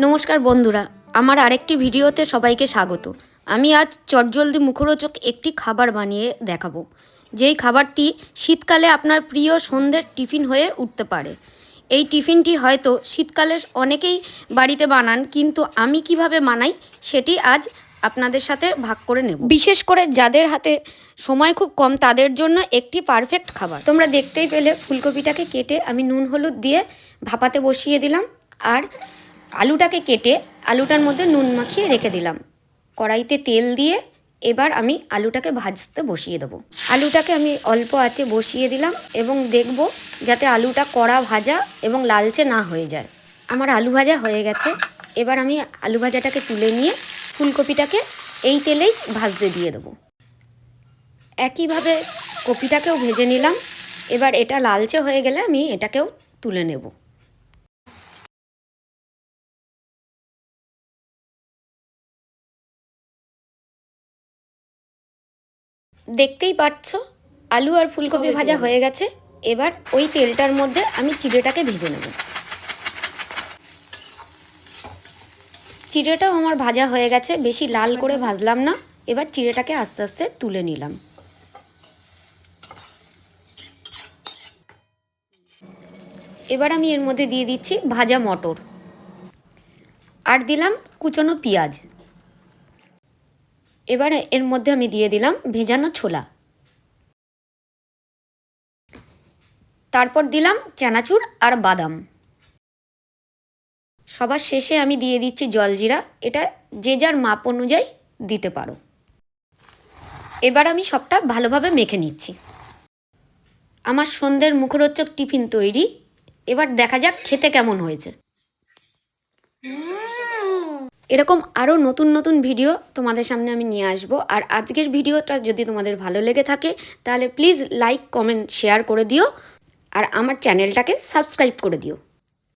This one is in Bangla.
নমস্কার বন্ধুরা, আমার আরেকটি ভিডিওতে সবাইকে স্বাগত। আমি আজ চটজলদি মুখরোচক একটি খাবার বানিয়ে দেখাবো, যেই খাবারটি শীতকালে আপনার প্রিয় সন্ধ্যের টিফিন হয়ে উঠতে পারে। এই টিফিনটি হয়তো শীতকালে অনেকেই বাড়িতে বানান, কিন্তু আমি কিভাবে বানাই সেটি আজ আপনাদের সাথে ভাগ করে নেব। বিশেষ করে যাদের হাতে সময় খুব কম তাদের জন্য একটি পারফেক্ট খাবার। তোমরা দেখতেই পেলে ফুলকপিটাকে কেটে আমি নুন হলুদ দিয়ে ভাপাতে বসিয়ে দিলাম, আর আলুটাকে কেটে আলুটার মধ্যে নুন মাখিয়ে রেখে দিলাম। কড়াইতে তেল দিয়ে এবার আমি আলুটাকে ভাজতে বসিয়ে দেবো। আলুটাকে আমি অল্প আঁচে বসিয়ে দিলাম এবং দেখব যাতে আলুটা কড়া ভাজা এবং লালচে না হয়ে যায়। আমার আলু ভাজা হয়ে গেছে। এবার আমি আলু ভাজাটাকে তুলে নিয়ে ফুলকপিটাকে এই তেলেই ভাজতে দিয়ে দেবো। একইভাবে কপিটাকেও ভেজে নিলাম। এবার এটা লালচে হয়ে গেলে আমি এটাকেও তুলে নেব। দেখতেই পাচ্ছ আলু আর ফুলকপি ভাজা হয়ে গেছে। এবার ওই তেলটার মধ্যে আমি চিড়েটাকে ভেজে নেব। চিড়েটাও আমার ভাজা হয়ে গেছে, বেশি লাল করে ভাজলাম না। এবার চিড়েটাকে আস্তে আস্তে তুলে নিলাম। এবার আমি এর মধ্যে দিয়ে দিচ্ছি ভাজা মটর, আর দিলাম কুচনো পেঁয়াজ। এবার এর মধ্যে আমি দিয়ে দিলাম ভেজানো ছোলা, তারপর দিলাম চানাচুর আর বাদাম। সবার শেষে আমি দিয়ে দিচ্ছি জলজিরা। এটা যে যার মাপ অনুযায়ী দিতে পারো। এবার আমি সবটা ভালোভাবে মেখে নিচ্ছি। আমার সন্ধ্যের মুখরোচক টিফিন তৈরি। এবার দেখা যাক খেতে কেমন হয়েছে। এরকম আরও নতুন নতুন ভিডিও তোমাদের সামনে আমি নিয়ে আসবো। আর আজকের ভিডিওটা যদি তোমাদের ভালো লেগে থাকে তাহলে প্লিজ লাইক, কমেন্ট, শেয়ার করে দিও, আর আমার চ্যানেলটাকে সাবস্ক্রাইব করে দিও।